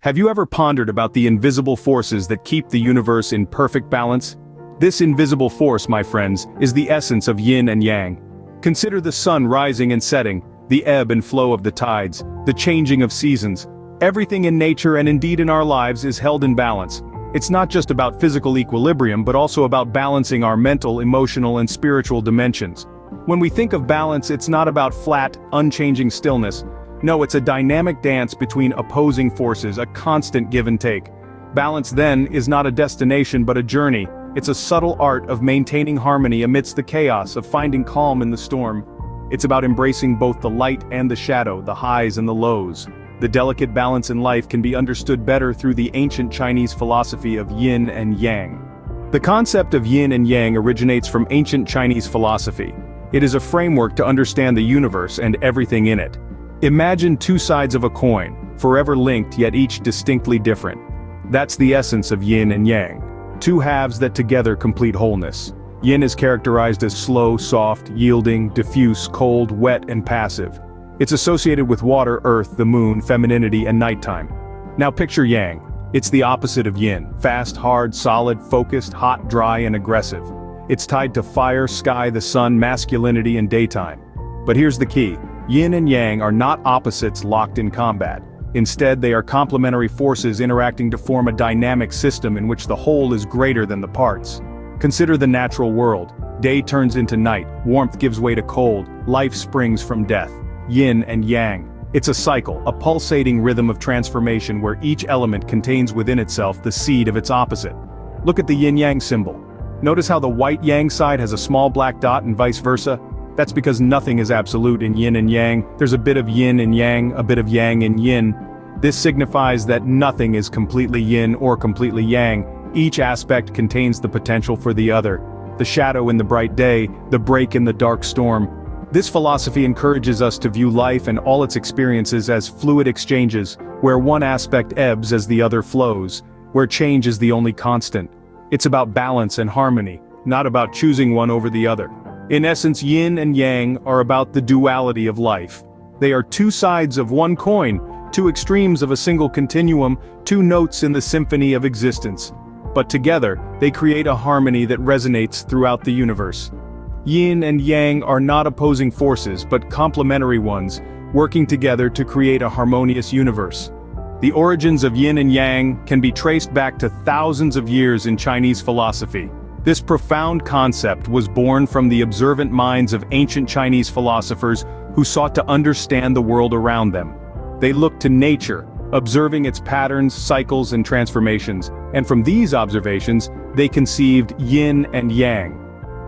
Have you ever pondered about the invisible forces that keep the universe in perfect balance? This invisible force, my friends, is the essence of yin and yang. Consider the sun rising and setting, the ebb and flow of the tides, the changing of seasons. Everything in nature and indeed in our lives is held in balance. It's not just about physical equilibrium but also about balancing our mental, emotional and spiritual dimensions. When we think of balance, it's not about flat, unchanging stillness. No, it's a dynamic dance between opposing forces, a constant give and take. Balance then is not a destination but a journey. It's a subtle art of maintaining harmony amidst the chaos, of finding calm in the storm. It's about embracing both the light and the shadow, the highs and the lows. The delicate balance in life can be understood better through the ancient Chinese philosophy of Yin and Yang. The concept of Yin and Yang originates from ancient Chinese philosophy. It is a framework to understand the universe and everything in it. Imagine two sides of a coin, forever linked yet each distinctly different. That's the essence of Yin and Yang. Two halves that together complete wholeness. Yin is characterized as slow, soft, yielding, diffuse, cold, wet, and passive. It's associated with water, earth, the moon, femininity, and nighttime. Now picture Yang. It's the opposite of Yin, fast, hard, solid, focused, hot, dry, and aggressive. It's tied to fire, sky, the sun, masculinity, and daytime. But here's the key. Yin and Yang are not opposites locked in combat. Instead, they are complementary forces interacting to form a dynamic system in which the whole is greater than the parts. Consider the natural world. Day turns into night, warmth gives way to cold, life springs from death. Yin and Yang. It's a cycle, a pulsating rhythm of transformation where each element contains within itself the seed of its opposite. Look at the yin-yang symbol. Notice how the white yang side has a small black dot and vice versa? That's because nothing is absolute in yin and yang. There's a bit of yin in yang, a bit of yang in yin. This signifies that nothing is completely yin or completely yang. Each aspect contains the potential for the other. The shadow in the bright day, the break in the dark storm. This philosophy encourages us to view life and all its experiences as fluid exchanges, where one aspect ebbs as the other flows, where change is the only constant. It's about balance and harmony, not about choosing one over the other. In essence, yin and yang are about the duality of life. They are two sides of one coin, two extremes of a single continuum, two notes in the symphony of existence. But together, they create a harmony that resonates throughout the universe. Yin and yang are not opposing forces but complementary ones, working together to create a harmonious universe. The origins of yin and yang can be traced back to thousands of years in Chinese philosophy. This profound concept was born from the observant minds of ancient Chinese philosophers who sought to understand the world around them. They looked to nature, observing its patterns, cycles, and transformations, and from these observations, they conceived yin and yang.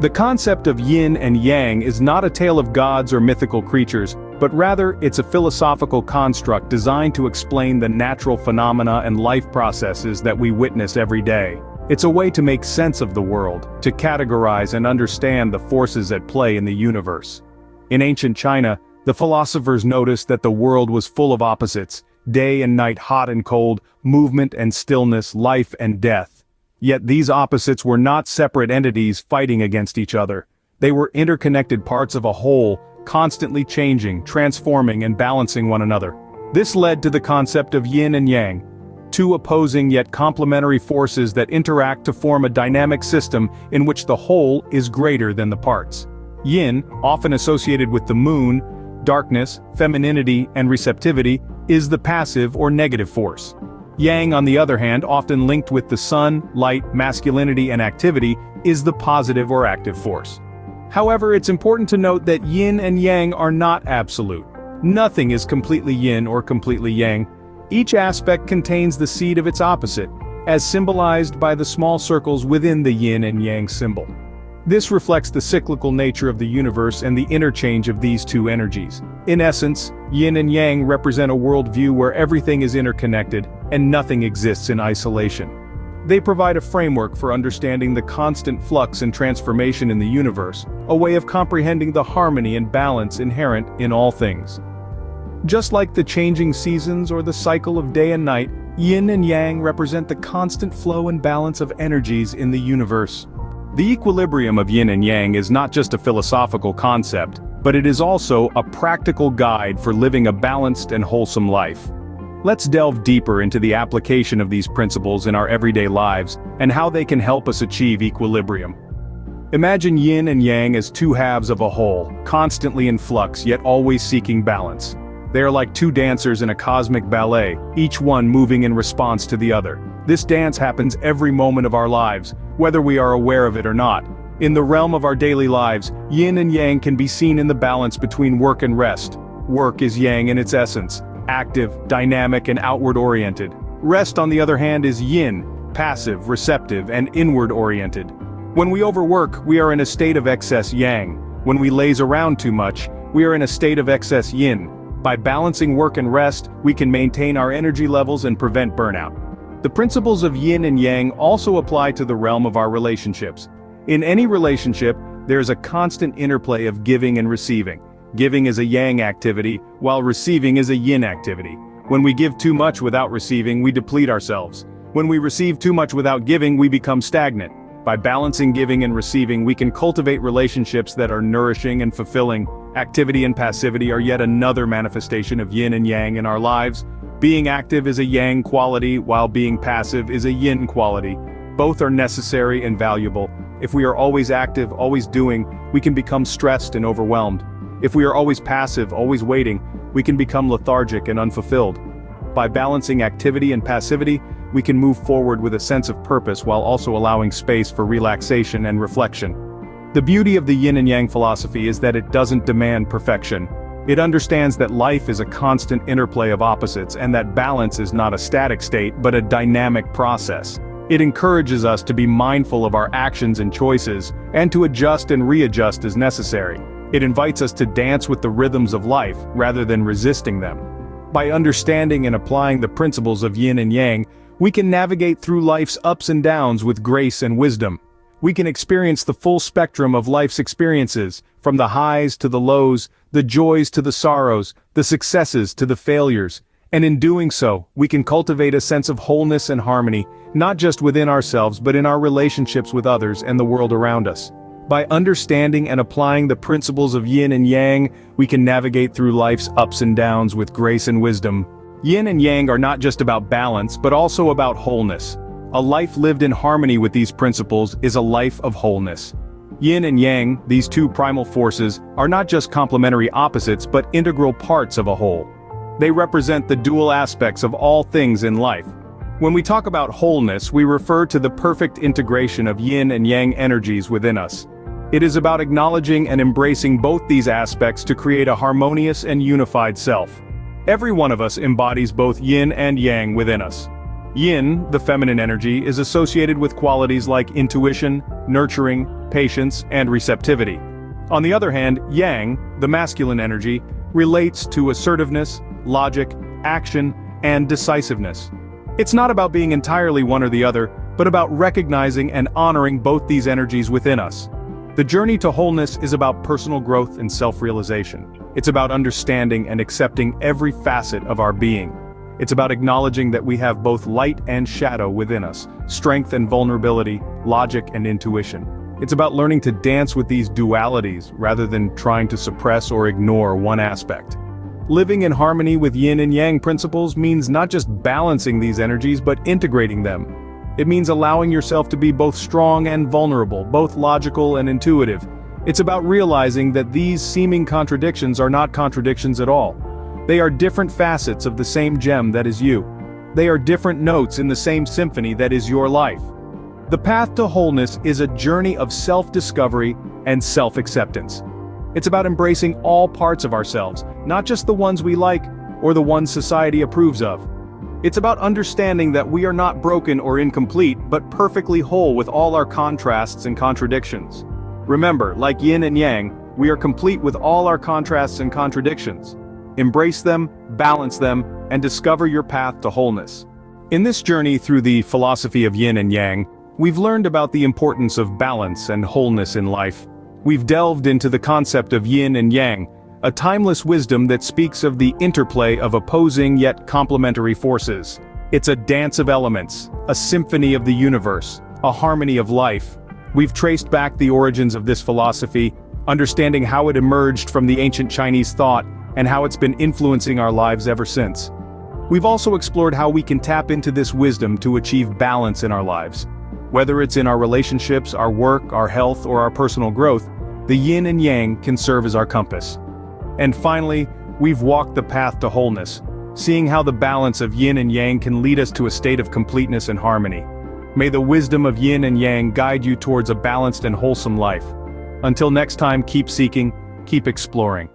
The concept of yin and yang is not a tale of gods or mythical creatures, but rather it's a philosophical construct designed to explain the natural phenomena and life processes that we witness every day. It's a way to make sense of the world, to categorize and understand the forces at play in the universe. In ancient China, the philosophers noticed that the world was full of opposites, day and night, hot and cold, movement and stillness, life and death. Yet these opposites were not separate entities fighting against each other. They were interconnected parts of a whole, constantly changing, transforming and balancing one another. This led to the concept of yin and yang, two opposing yet complementary forces that interact to form a dynamic system in which the whole is greater than the parts. Yin, often associated with the moon, darkness, femininity, and receptivity, is the passive or negative force. Yang, on the other hand, often linked with the sun, light, masculinity, and activity, is the positive or active force. However, it's important to note that yin and yang are not absolute. Nothing is completely yin or completely yang. Each aspect contains the seed of its opposite, as symbolized by the small circles within the yin and yang symbol. This reflects the cyclical nature of the universe and the interchange of these two energies. In essence, yin and yang represent a worldview where everything is interconnected and nothing exists in isolation. They provide a framework for understanding the constant flux and transformation in the universe, a way of comprehending the harmony and balance inherent in all things. Just like the changing seasons or the cycle of day and night, yin and yang represent the constant flow and balance of energies in the universe. The equilibrium of yin and yang is not just a philosophical concept, but it is also a practical guide for living a balanced and wholesome life. Let's delve deeper into the application of these principles in our everyday lives and how they can help us achieve equilibrium. Imagine yin and yang as two halves of a whole, constantly in flux yet always seeking balance. They are like two dancers in a cosmic ballet, each one moving in response to the other. This dance happens every moment of our lives, whether we are aware of it or not. In the realm of our daily lives, yin and yang can be seen in the balance between work and rest. Work is yang in its essence, active, dynamic, and outward-oriented. Rest, on the other hand, is yin, passive, receptive, and inward-oriented. When we overwork, we are in a state of excess yang. When we laze around too much, we are in a state of excess yin. By balancing work and rest, we can maintain our energy levels and prevent burnout. The principles of yin and yang also apply to the realm of our relationships. In any relationship, there is a constant interplay of giving and receiving. Giving is a yang activity, while receiving is a yin activity. When we give too much without receiving, we deplete ourselves. When we receive too much without giving, we become stagnant. By balancing giving and receiving, we can cultivate relationships that are nourishing and fulfilling. Activity and passivity are yet another manifestation of yin and yang in our lives. Being active is a yang quality, while being passive is a yin quality. Both are necessary and valuable. If we are always active, always doing, we can become stressed and overwhelmed. If we are always passive, always waiting, we can become lethargic and unfulfilled. By balancing activity and passivity, we can move forward with a sense of purpose while also allowing space for relaxation and reflection. The beauty of the yin and yang philosophy is that it doesn't demand perfection. It understands that life is a constant interplay of opposites and that balance is not a static state but a dynamic process. It encourages us to be mindful of our actions and choices, and to adjust and readjust as necessary. It invites us to dance with the rhythms of life, rather than resisting them. By understanding and applying the principles of yin and yang, we can navigate through life's ups and downs with grace and wisdom. We can experience the full spectrum of life's experiences, from the highs to the lows, the joys to the sorrows, the successes to the failures. And in doing so, we can cultivate a sense of wholeness and harmony, not just within ourselves but in our relationships with others and the world around us. By understanding and applying the principles of yin and yang, we can navigate through life's ups and downs with grace and wisdom. Yin and yang are not just about balance, but also about wholeness. A life lived in harmony with these principles is a life of wholeness. Yin and yang, these two primal forces, are not just complementary opposites but integral parts of a whole. They represent the dual aspects of all things in life. When we talk about wholeness, we refer to the perfect integration of yin and yang energies within us. It is about acknowledging and embracing both these aspects to create a harmonious and unified self. Every one of us embodies both yin and yang within us. Yin, the feminine energy, is associated with qualities like intuition, nurturing, patience, and receptivity. On the other hand, yang, the masculine energy, relates to assertiveness, logic, action, and decisiveness. It's not about being entirely one or the other, but about recognizing and honoring both these energies within us. The journey to wholeness is about personal growth and self-realization. It's about understanding and accepting every facet of our being. It's about acknowledging that we have both light and shadow within us, strength and vulnerability, logic and intuition. It's about learning to dance with these dualities rather than trying to suppress or ignore one aspect. Living in harmony with yin and yang principles means not just balancing these energies but integrating them. It means allowing yourself to be both strong and vulnerable, both logical and intuitive. It's about realizing that these seeming contradictions are not contradictions at all. They are different facets of the same gem that is you. They are different notes in the same symphony that is your life. The path to wholeness is a journey of self-discovery and self-acceptance. It's about embracing all parts of ourselves, not just the ones we like or the ones society approves of. It's about understanding that we are not broken or incomplete, but perfectly whole with all our contrasts and contradictions. Remember, like yin and yang, we are complete with all our contrasts and contradictions. Embrace them, balance them, and discover your path to wholeness. In this journey through the philosophy of yin and yang, we've learned about the importance of balance and wholeness in life. We've delved into the concept of yin and yang, a timeless wisdom that speaks of the interplay of opposing yet complementary forces. It's a dance of elements, a symphony of the universe, a harmony of life. We've traced back the origins of this philosophy, understanding how it emerged from the ancient Chinese thought and how it's been influencing our lives ever since. We've also explored how we can tap into this wisdom to achieve balance in our lives. Whether it's in our relationships, our work, our health, or our personal growth, the yin and yang can serve as our compass. And finally, we've walked the path to wholeness, seeing how the balance of yin and yang can lead us to a state of completeness and harmony. May the wisdom of yin and yang guide you towards a balanced and wholesome life. Until next time, keep seeking, keep exploring.